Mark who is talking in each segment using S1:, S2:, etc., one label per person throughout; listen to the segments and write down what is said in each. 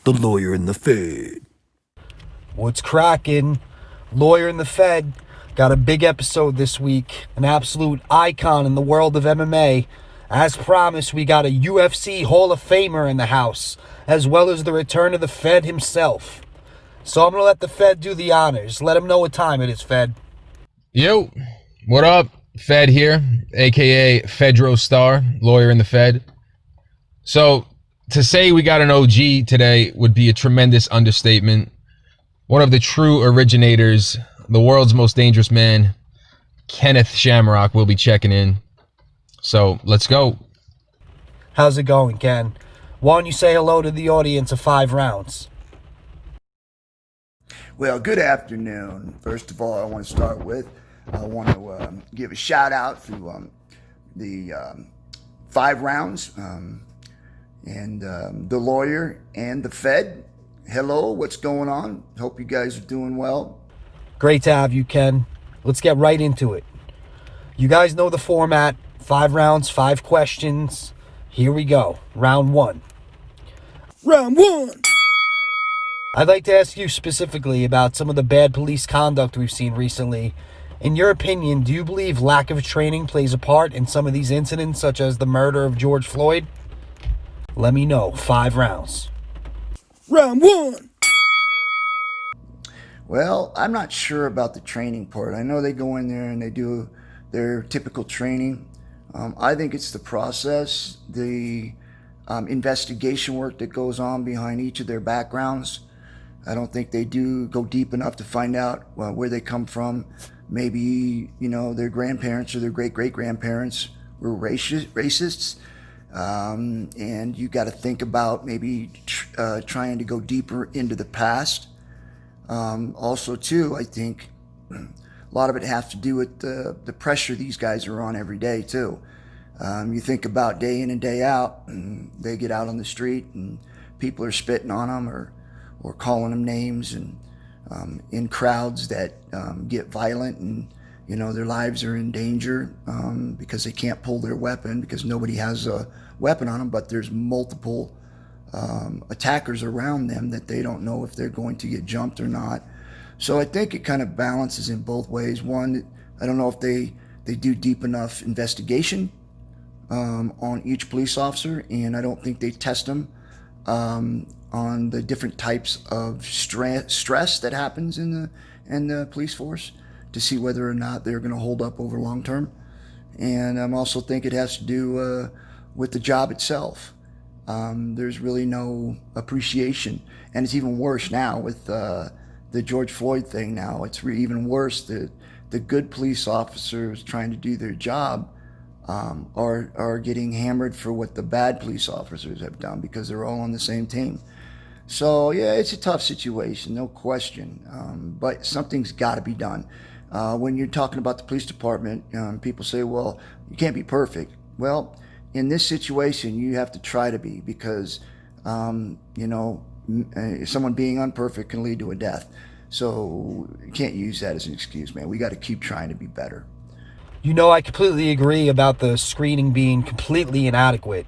S1: the lawyer in the Fed.
S2: What's cracking? Lawyer in the Fed got a big episode this week. An absolute icon in the world of MMA. As promised, we got a UFC Hall of Famer in the house, as well as the return of the Fed himself. So I'm going to let the Fed do the honors. Let him know what time it is, Fed.
S3: Yo, what up? Fed here, aka Fedro Star, lawyer in the Fed. So, to say we got an OG today would be a tremendous understatement. One of the true originators, the world's most dangerous man, Kenneth Shamrock, will be checking in. So, let's go.
S2: How's it going, Ken? Why don't you say hello to the audience of 5 rounds?
S1: Well, good afternoon. First of all, I want to start with, I want to give a shout out to the 5 rounds and the lawyer and the Fed. Hello, what's going on? Hope you guys are doing well.
S2: Great to have you, Ken. Let's get right into it. You guys know the format. 5 rounds, 5 questions. Here we go. Round 1.
S1: Round 1.
S2: I'd like to ask you specifically about some of the bad police conduct we've seen recently. In your opinion, do you believe lack of training plays a part in some of these incidents, such as the murder of George Floyd? Let me know. 5 rounds.
S1: Round 1. Well, I'm not sure about the training part. I know they go in there and they do their typical training. I think it's the process, the investigation work that goes on behind each of their backgrounds. I don't think they do go deep enough to find out where they come from. Maybe, their grandparents or their great-great-grandparents were racists. And you got to think about maybe trying to go deeper into the past. Also, too, I think a lot of it has to do with the pressure these guys are on every day, too. You think about day in and day out, and they get out on the street and people are spitting on them or calling them names, and in crowds that get violent, and their lives are in danger because they can't pull their weapon because nobody has a weapon on them, but there's multiple attackers around them that they don't know if they're going to get jumped or not. So I think it kind of balances in both ways. One, I don't know if they do deep enough investigation on each police officer, and I don't think they test them on the different types of stress that happens in the police force to see whether or not they're going to hold up over long term. And I also think it has to do with the job itself. There's really no appreciation, and it's even worse now with the George Floyd thing. Now it's even worse. The good police officers trying to do their job are getting hammered for what the bad police officers have done because they're all on the same team. So yeah, it's a tough situation, no question. But something's got to be done. When you're talking about the police department, people say, well, you can't be perfect. Well, in this situation, you have to try to be, because, someone being unperfect can lead to a death. So you can't use that as an excuse, man. We got to keep trying to be better.
S2: I completely agree about the screening being completely inadequate.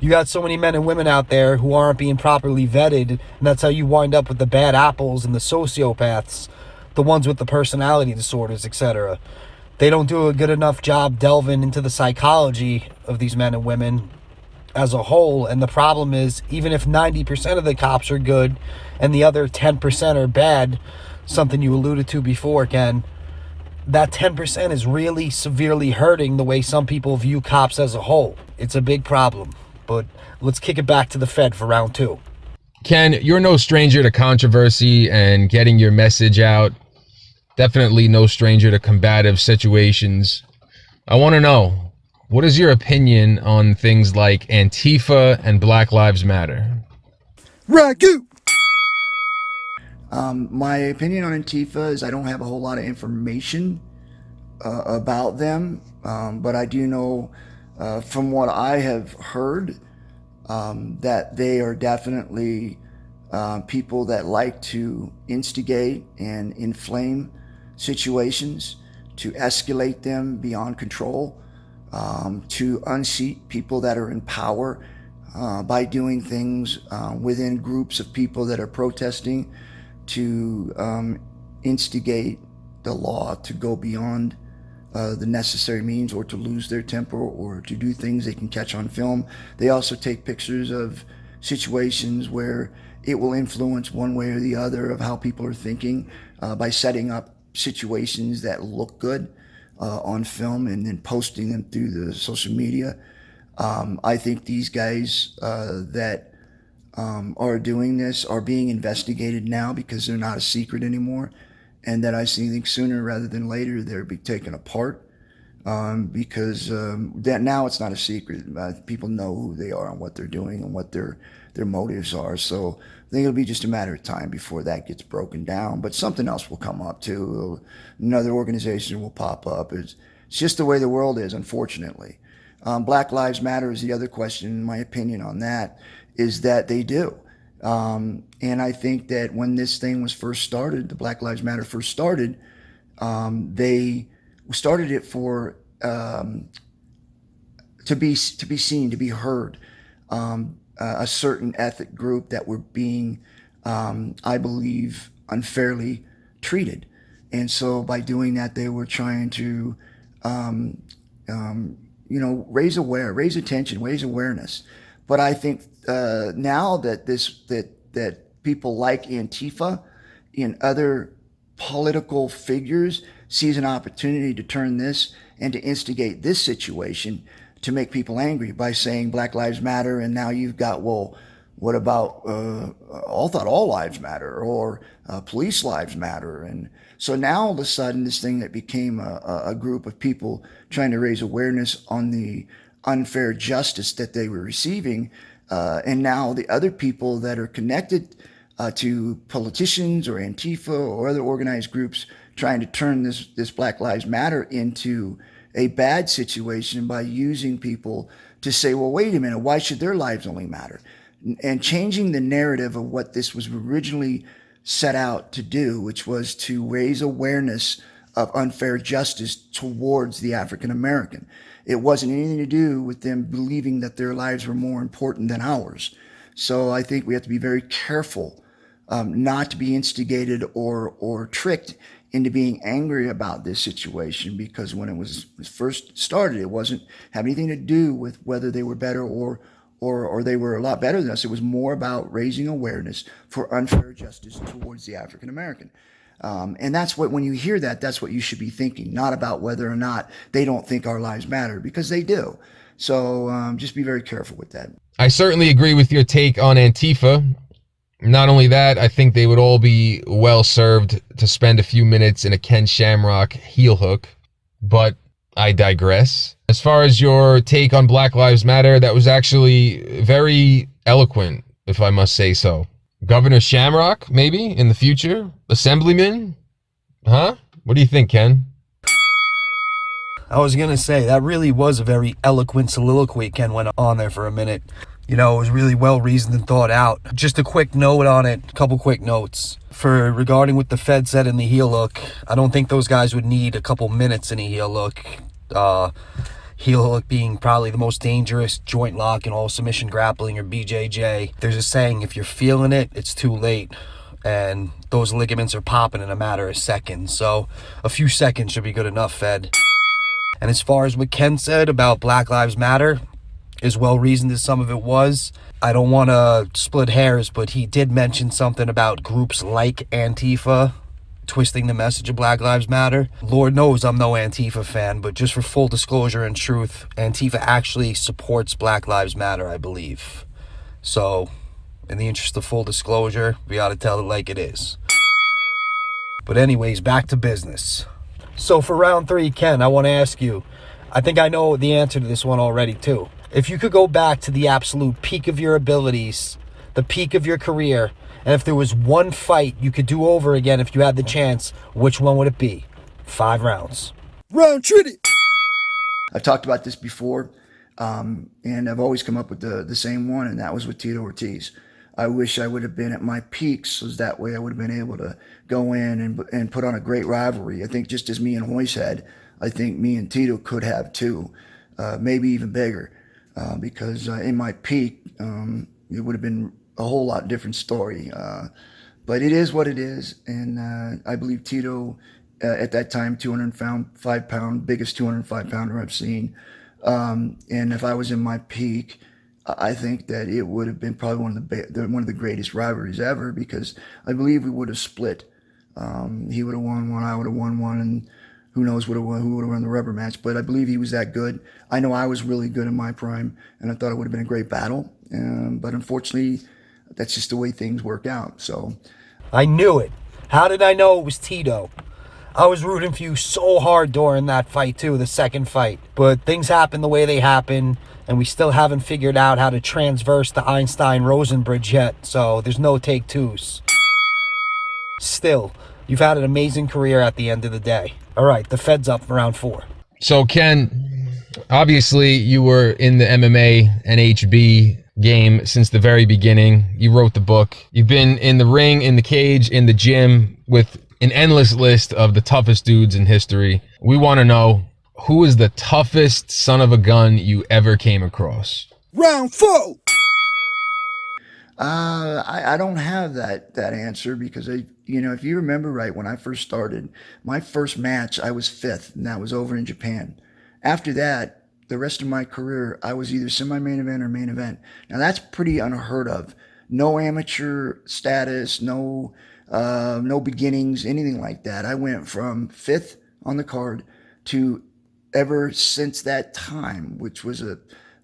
S2: You got so many men and women out there who aren't being properly vetted, and that's how you wind up with the bad apples and the sociopaths, the ones with the personality disorders, etc. They don't do a good enough job delving into the psychology of these men and women as a whole, and the problem is, even if 90% of the cops are good and the other 10% are bad, something you alluded to before, Ken, that 10% is really severely hurting the way some people view cops as a whole. It's a big problem. But let's kick it back to the Fed for round 2.
S3: Ken, you're no stranger to controversy and getting your message out. Definitely no stranger to combative situations. I want to know, what is your opinion on things like Antifa and Black Lives Matter?
S1: Ragu! My opinion on Antifa is I don't have a whole lot of information about them, but I do know from what I have heard that they are definitely people that like to instigate and inflame situations, to escalate them beyond control, to unseat people that are in power, by doing things within groups of people that are protesting to instigate the law to go beyond the necessary means, or to lose their temper, or to do things they can catch on film. They also take pictures of situations where it will influence one way or the other of how people are thinking by setting up situations that look good on film and then posting them through the social media. I think these guys that are doing this are being investigated now because they're not a secret anymore, and that I think sooner rather than later they'll be taken apart because that now it's not a secret. People know who they are and what they're doing and what their motives are. So I think it'll be just a matter of time before that gets broken down. But something else will come up too. Another organization will pop up. It's just the way the world is, unfortunately. Black Lives Matter is the other question. My opinion on that is that they do. And I think that when this thing was first started, the Black Lives Matter first started, they started it for to be seen, to be heard. A certain ethnic group that were being, I believe, unfairly treated, and so by doing that, they were trying to, raise attention, raise awareness. But I think now that that people like Antifa and other political figures sees an opportunity to turn this and to instigate this situation to make people angry by saying Black Lives Matter, and now you've got, well, what about all lives matter, or police lives matter? And so now all of a sudden this thing that became a group of people trying to raise awareness on the unfair justice that they were receiving, and now the other people that are connected to politicians or Antifa or other organized groups trying to turn this Black Lives Matter into a bad situation by using people to say, well, wait a minute, why should their lives only matter? And changing the narrative of what this was originally set out to do, which was to raise awareness of unfair justice towards the African American. It wasn't anything to do with them believing that their lives were more important than ours. So I think we have to be very careful not to be instigated or tricked into being angry about this situation, because when it was first started, it wasn't have anything to do with whether they were better or they were a lot better than us. It was more about raising awareness for unfair justice towards the African American. And that's what, when you hear that, that's what you should be thinking, not about whether or not they don't think our lives matter, because they do. So just be very careful with that.
S3: I certainly agree with your take on Antifa. Not only that, I think they would all be well served to spend a few minutes in a Ken Shamrock heel hook, but I digress. As far as your take on Black Lives Matter, that was actually very eloquent, if I must say so. Governor Shamrock, maybe, in the future? Assemblyman? Huh? What do you think, Ken?
S2: I was going to say, that really was a very eloquent soliloquy Ken went on there for a minute. You know, it was really well reasoned and thought out. Just a quick note on it, a couple quick notes. Regarding what the Fed said in the heel look, I don't think those guys would need a couple minutes in a heel look. Heel hook being probably the most dangerous joint lock in all submission grappling, or BJJ. There's a saying, if you're feeling it, it's too late. And those ligaments are popping in a matter of seconds. So a few seconds should be good enough, Fed. And as far as what Ken said about Black Lives Matter, as well reasoned as some of it was, I don't want to split hairs, but he did mention something about groups like Antifa twisting the message of Black Lives Matter. Lord knows I'm no Antifa fan, but just for full disclosure and truth, Antifa actually supports Black Lives Matter, I believe. So, in the interest of full disclosure, we ought to tell it like it is. But anyways, back to business. So for round 3, Ken, I want to ask you, I think I know the answer to this one already too. If you could go back to the absolute peak of your abilities, the peak of your career, and if there was one fight you could do over again if you had the chance, which one would it be? 5 rounds. Round Trinity!
S1: I've talked about this before, and I've always come up with the same one, and that was with Tito Ortiz. I wish I would have been at my peak, so that way I would have been able to go in and put on a great rivalry. I think just as me and Hoyce had, I think me and Tito could have too, maybe even bigger. because in my peak, it would have been a whole lot different story. But it is what it is, and I believe Tito, at that time, 205 pound, biggest 205 pounder I've seen. And if I was in my peak, I think that it would have been probably one of the greatest rivalries ever, because I believe we would have split. He would have won one, I would have won one, and who knows who would have won the rubber match. But I believe he was that good. I know I was really good in my prime, and I thought it would have been a great battle. But unfortunately, that's just the way things work out. So
S2: I knew it. How did I know it was Tito? I was rooting for you so hard during that fight too, the second fight. But things happen the way they happen, and we still haven't figured out how to transverse the Einstein-Rosen bridge yet, so there's no take twos. Still, you've had an amazing career at the end of the day. All right, the Fed's up for round 4.
S3: So Ken, obviously you were in the MMA NHB game since the very beginning. You wrote the book. You've been in the ring, in the cage, in the gym with an endless list of the toughest dudes in history. We want to know, who is the toughest son of a gun you ever came across?
S2: Round 4!
S1: I don't have that answer, because if you remember right, when I first started, my first match, I was 5th, and that was over in Japan. After that, the rest of my career, I was either semi-main event or main event. Now that's pretty unheard of. No amateur status, no beginnings, anything like that. I went from 5th on the card to, ever since that time, which was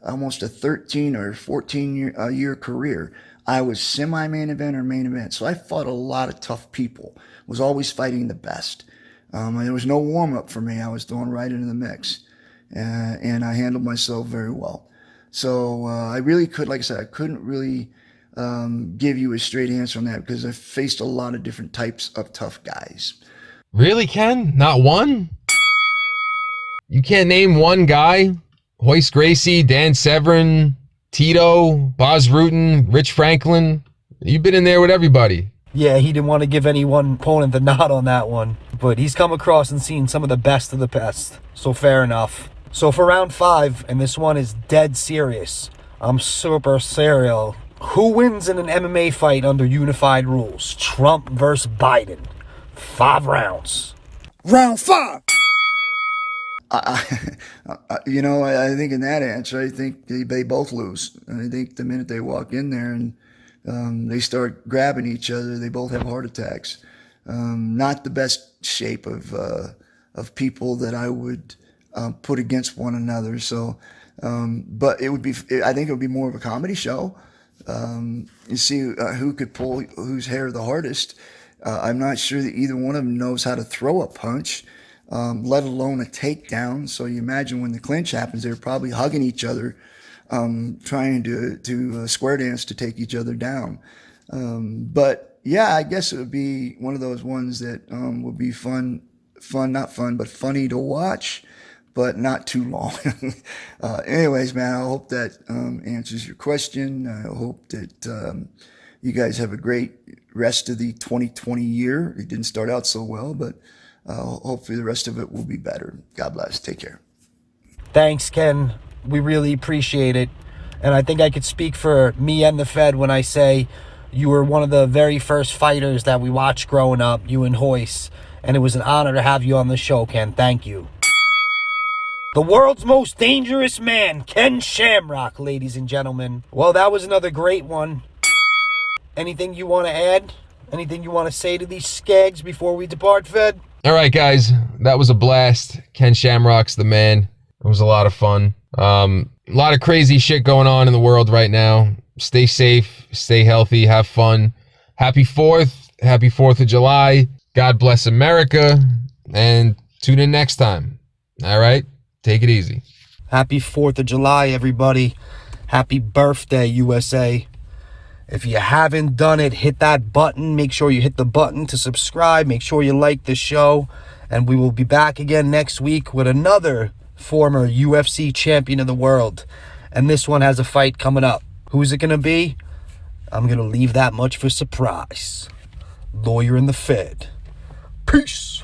S1: almost a 13 or 14 year career, I was semi-main event or main event. So I fought a lot of tough people, was always fighting the best. And there was no warm-up for me. I was thrown right into the mix. And I handled myself very well. So I really could, like I said, I couldn't really give you a straight answer on that, because I faced a lot of different types of tough guys.
S3: Really, Ken? Not one? You can't name one guy? Hoist Gracie, Dan Severn, Tito, Boz Rutan, Rich Franklin? You've been in there with everybody.
S2: Yeah, he didn't want to give any one opponent the nod on that one. But he's come across and seen some of the best of the best. So fair enough. So for round 5, and this one is dead serious. I'm super serial. Who wins in an MMA fight under unified rules? Trump versus Biden. 5 rounds. Round 5!
S1: I think in that answer, I think they both lose. I think the minute they walk in there and they start grabbing each other, they both have heart attacks. Not the best shape of people that I would put against one another. So, but it would be, I think it would be more of a comedy show. You see who could pull whose hair the hardest. I'm not sure that either one of them knows how to throw a punch, let alone a takedown. So you imagine when the clinch happens, they're probably hugging each other, trying to square dance to take each other down. But yeah, I guess it would be one of those ones that would be not fun, but funny to watch, but not too long. Anyways, man, I hope that answers your question. I hope that you guys have a great rest of the 2020 year. It didn't start out so well, but hopefully the rest of it will be better. God bless. Take care.
S2: Thanks, Ken. We really appreciate it. And I think I could speak for me and the Fed when I say you were one of the very first fighters that we watched growing up, you and Hoist. And it was an honor to have you on the show, Ken. Thank you. The world's most dangerous man, Ken Shamrock, ladies and gentlemen. Well, that was another great one. Anything you want to add? Anything you want to say to these skags before we depart, Fed?
S3: All right, guys, that was a blast. Ken Shamrock's the man. It was a lot of fun. A lot of crazy shit going on in the world right now. Stay safe, stay healthy, have fun. Happy 4th. Happy 4th of July. God bless America. And tune in next time. All right? Take it easy.
S2: Happy 4th of July, everybody. Happy birthday, USA. If you haven't done it, hit that button. Make sure you hit the button to subscribe. Make sure you like the show. And we will be back again next week with another former UFC champion of the world. And this one has a fight coming up. Who's it going to be? I'm going to leave that much for surprise. Lawyer in the Fed. Peace.